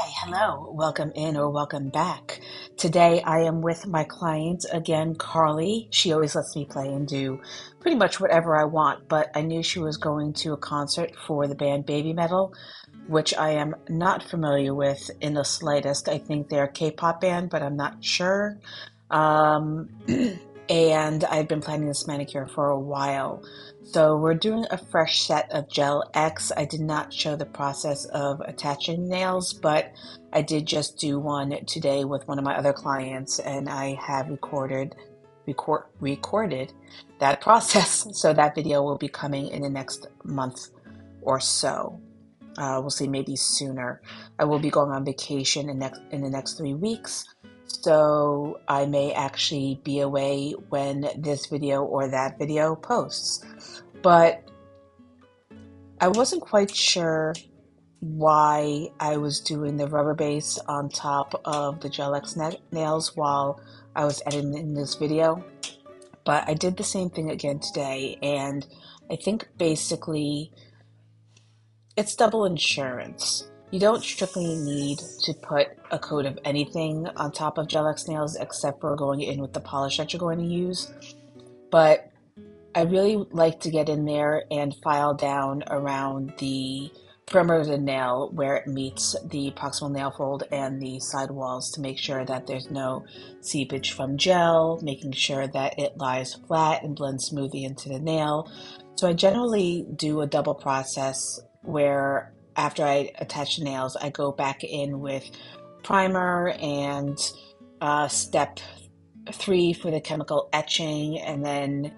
Hello, welcome in or welcome back. Today I am with my client again, Carly. She always lets me play and do pretty much whatever I want, but I knew she was going to a concert for the band Baby Metal, which I am not familiar with in the slightest. I think they're a K-pop band, but I'm not sure. Um, and I've been planning this manicure for a while. So we're doing a fresh set of Gel X. I did not show the process of attaching nails, but I did just do one today with one of my other clients, and I have recorded that process. So that video will be coming in the next month or so. We'll see, maybe sooner. I will be going on vacation in the next 3 weeks. So I may actually be away when this video or that video posts. But I wasn't quite sure why I was doing the rubber base on top of the Gel X nails while I was editing this video. But I did the same thing again today, and I think basically it's double insurance. You don't strictly need to put a coat of anything on top of Gel X nails except for going in with the polish that you're going to use. But I really like to get in there and file down around the perimeter of the nail where it meets the proximal nail fold and the side walls to make sure that there's no seepage from gel, making sure that it lies flat and blends smoothly into the nail. So I generally do a double process where after I attach the nails, I go back in with primer and step 3 for the chemical etching, and then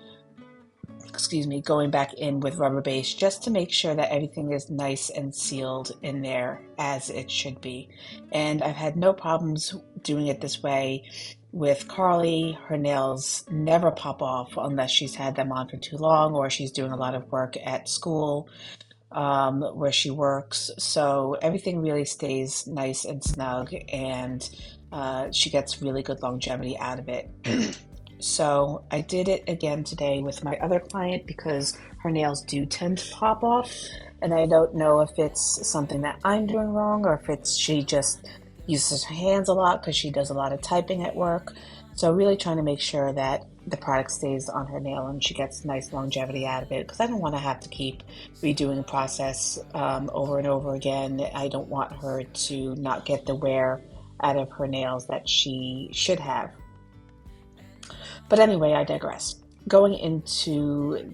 going back in with rubber base just to make sure that everything is nice and sealed in there as it should be. And I've had no problems doing it this way with Carly. Her nails never pop off unless she's had them on for too long or she's doing a lot of work at school where she works. So everything really stays nice and snug, and she gets really good longevity out of it. So I did it again today with my other client because her nails do tend to pop off, and I don't know if it's something that I'm doing wrong or if it's she just uses her hands a lot because she does a lot of typing at work. So really trying to make sure that the product stays on her nail and she gets nice longevity out of it, because I don't want to have to keep redoing the process over and over again. I don't want her to not get the wear out of her nails that she should have. But anyway, I digress. Going into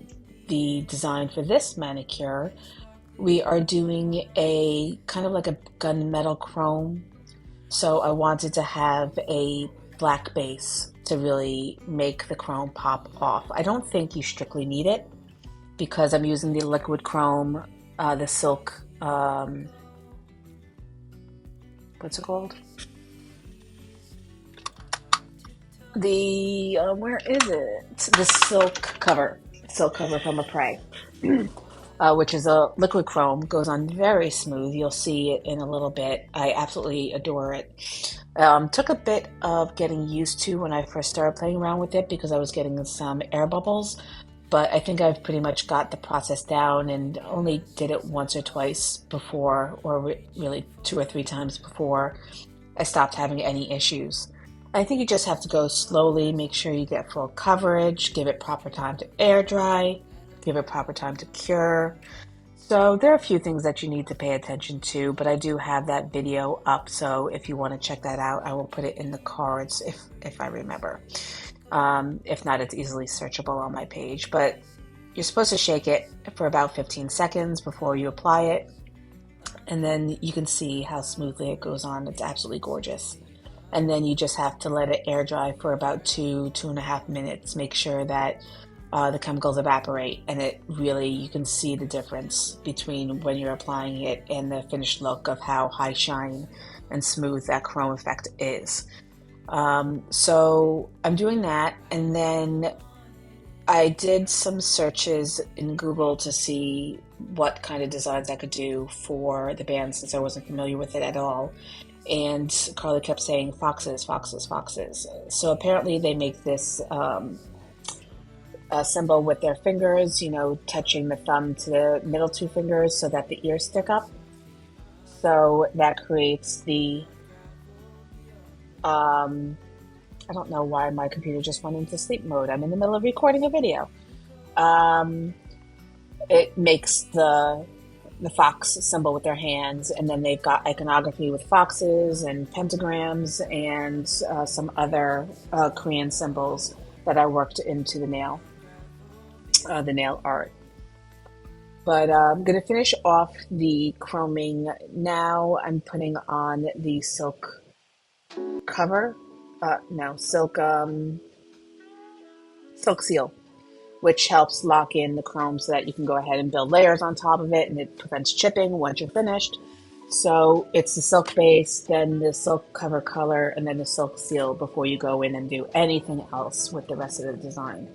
the design for this manicure, we are doing a kind of like a gunmetal chrome. So I wanted to have a black base to really make the chrome pop off. I don't think you strictly need it because I'm using the liquid chrome, the silk, what's it called? Where is it? The silk cover from a Prey, which is a liquid chrome, goes on very smooth. You'll see it in a little bit. I absolutely adore it. Took a bit of getting used to when I first started playing around with it because I was getting some air bubbles, but I think I've pretty much got the process down and only did it once or twice before, or really 2 or 3 times before I stopped having any issues. I think you just have to go slowly, make sure you get full coverage, give it proper time to air dry, give it proper time to cure. So there are a few things that you need to pay attention to, but I do have that video up, so if you want to check that out, I will put it in the cards if I remember. If not, it's easily searchable on my page, but you're supposed to shake it for about 15 seconds before you apply it, and then you can see how smoothly it goes on. It's absolutely gorgeous. And then you just have to let it air dry for about 2.5 minutes. Make sure that the chemicals evaporate, and it really, you can see the difference between when you're applying it and the finished look of how high shine and smooth that chrome effect is. So I'm doing that, and then I did some searches in Google to see what kind of designs I could do for the band since I wasn't familiar with it at all. And Carly kept saying foxes, foxes, foxes. So apparently they make this symbol with their fingers, touching the thumb to the middle 2 fingers so that the ears stick up. So that creates the, I don't know why my computer just went into sleep mode. I'm in the middle of recording a video. It makes the fox symbol with their hands, and then they've got iconography with foxes and pentagrams and some other Korean symbols that I worked into the nail art. But I'm going to finish off the chroming now. I'm putting on the silk cover, silk seal, which helps lock in the chrome so that you can go ahead and build layers on top of it, and it prevents chipping once you're finished. So it's the silk base, then the silk cover color, and then the silk seal before you go in and do anything else with the rest of the design.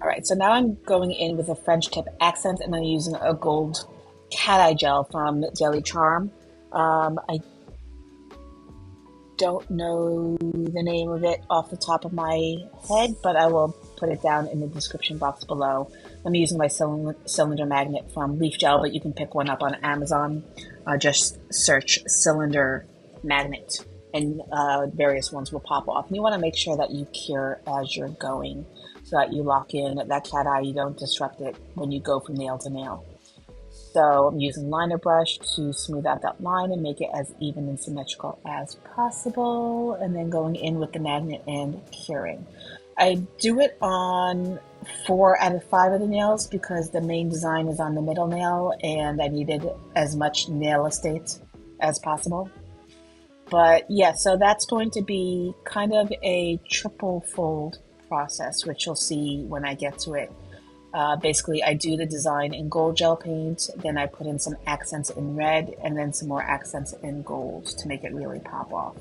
All right, so now I'm going in with a French tip accent, and I'm using a gold cat eye gel from Daily Charm. I don't know the name of it off the top of my head, but I will put it down in the description box below. I'm using my cylinder magnet from Leaf Gel, but you can pick one up on Amazon. Just search cylinder magnet, and various ones will pop off. And you want to make sure that you cure as you're going, so that you lock in that cat eye, you don't disrupt it when you go from nail to nail. So I'm using liner brush to smooth out that line and make it as even and symmetrical as possible, and then going in with the magnet and curing. I do it on 4 out of 5 of the nails because the main design is on the middle nail and I needed as much nail estate as possible. But yeah, so that's going to be kind of a triple fold process, which you'll see when I get to it. Basically, I do the design in gold gel paint, then I put in some accents in red, and then some more accents in gold to make it really pop off.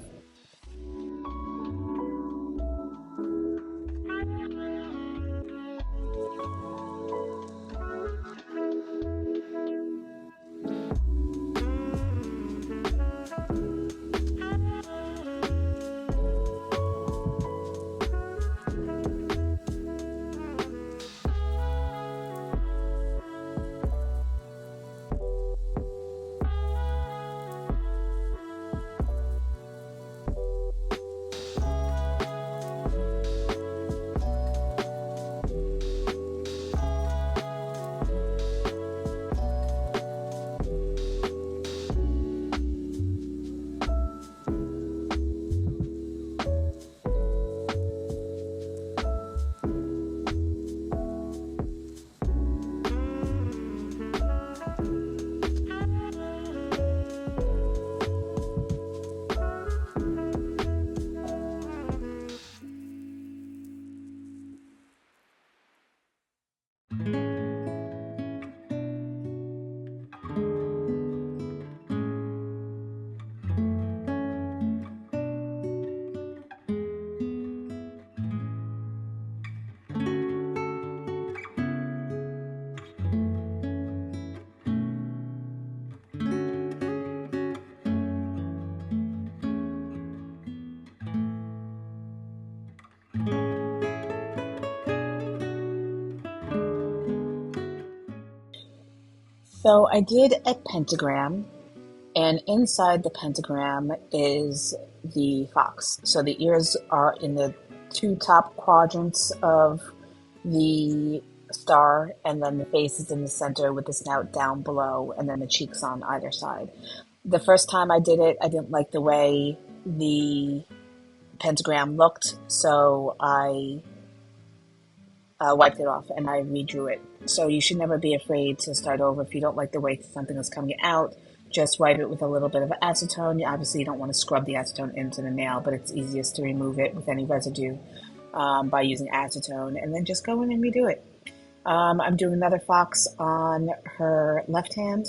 So I did a pentagram, and inside the pentagram is the fox. So the ears are in the 2 top quadrants of the star, and then the face is in the center with the snout down below, and then the cheeks on either side. The first time I did it, I didn't like the way the pentagram looked, so I wiped it off and I redrew it. So you should never be afraid to start over if you don't like the way something is coming out. Just wipe it with a little bit of acetone. Obviously, you don't want to scrub the acetone into the nail, but it's easiest to remove it with any residue by using acetone, and then just go in and redo it. I'm doing another fox on her left hand,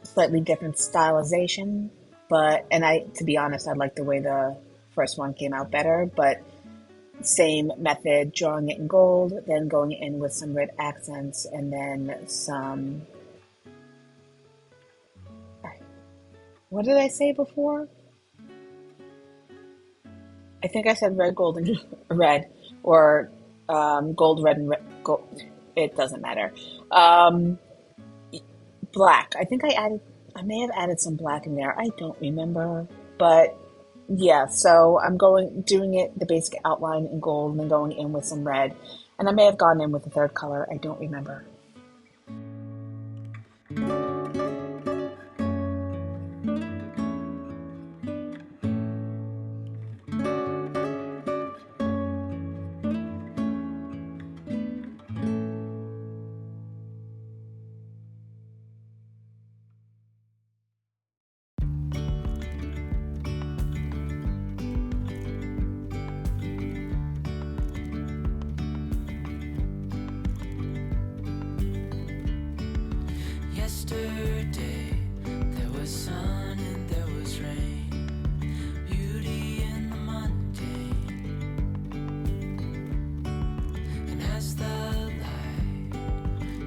slightly different stylization, to be honest, I like the way the first one came out better, but same method, drawing it in gold, then going in with some red accents, and then some, what did I say before? I think I said red, gold, and red, or gold, red, and red, gold. it doesn't matter. Um, Black. I may have added some black in there. I don't remember, but yeah. So I'm doing it the basic outline in gold, and then going in with some red, and I may have gone in with a third color. I don't remember. Yesterday, there was sun and there was rain, beauty in the mundane. And as the light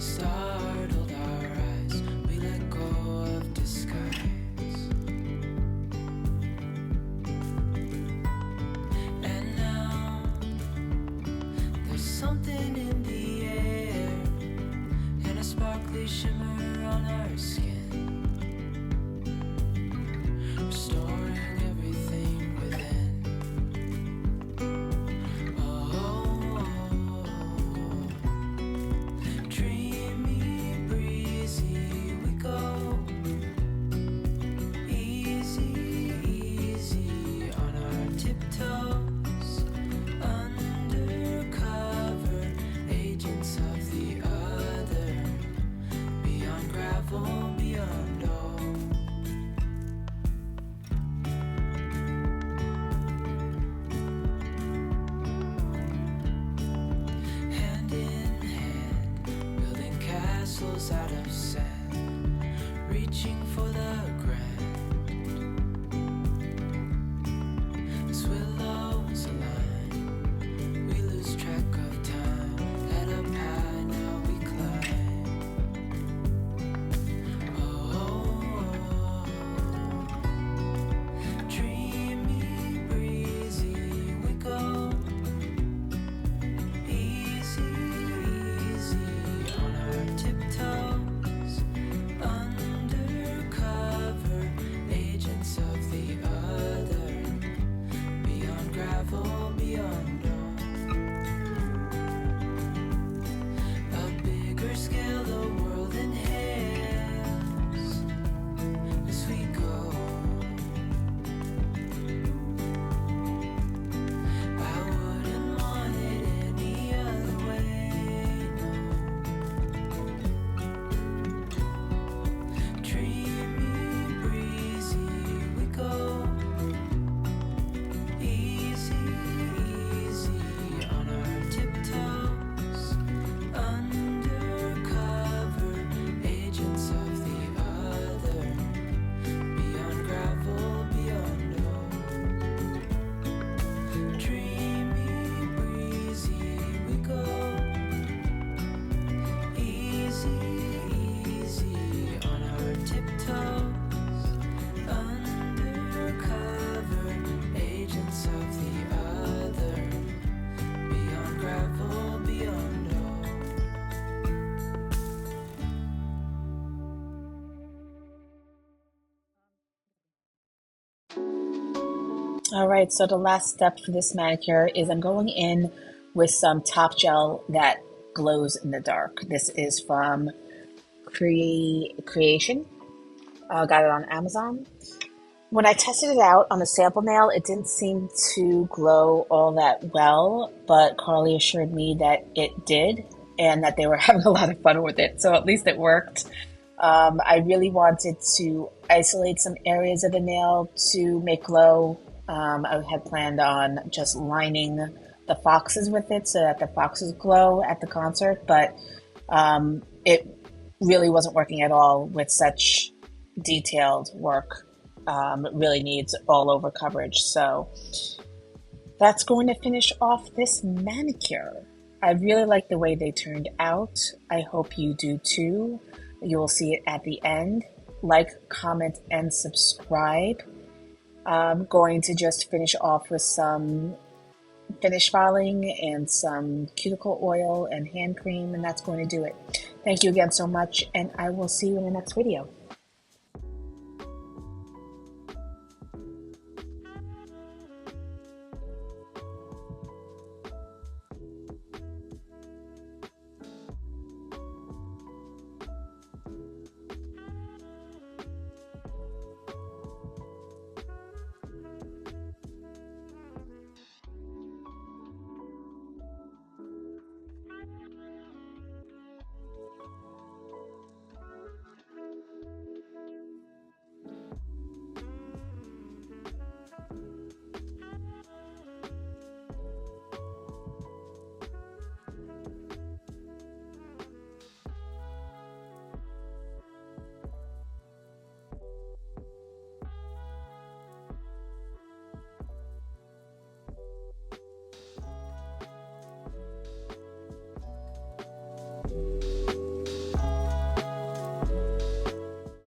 startled our eyes, we let go of disguise. And now, there's something in the air, and a sparkly shimmer on our skin, restoring everything within. Oh, dreamy, breezy, we go easy, easy on our tiptoes, undercover agents of the other, beyond gravel, beyond all. Hand in hand, building castles out of sand, reaching for the grand. As willows align, we lose track of time. Head up high, now we climb. Oh, dreamy, breezy, we go easy, easy on our tiptoes, undercover agents of the other, beyond gravel, beyond all. A bigger scale, the world inhales as we go. I wouldn't want it any other way, no. Dreamy, breezy, we go easy, easy on our tiptoes, undercover agents of the other, beyond gravel, beyond all. Dreamy, breezy, we go easy, easy on our tiptoes, undercover agents of the other, beyond gravel, beyond all. All right, so the last step for this manicure is I'm going in with some top gel that glows in the dark. This is from Creation. Got it on Amazon. When I tested it out on a sample nail, it didn't seem to glow all that well, but Carly assured me that it did and that they were having a lot of fun with it, so at least it worked. I really wanted to isolate some areas of the nail to make glow. I had planned on just lining the foxes with it so that the foxes glow at the concert, but it really wasn't working at all with such detailed work. It really needs all over coverage. So that's going to finish off this manicure. I really like the way they turned out. I hope you do too. You will see it at the end. Like, comment, and subscribe. I'm going to just finish off with some finish filing and some cuticle oil and hand cream, and that's going to do it. Thank you again so much, and I will see you in the next video.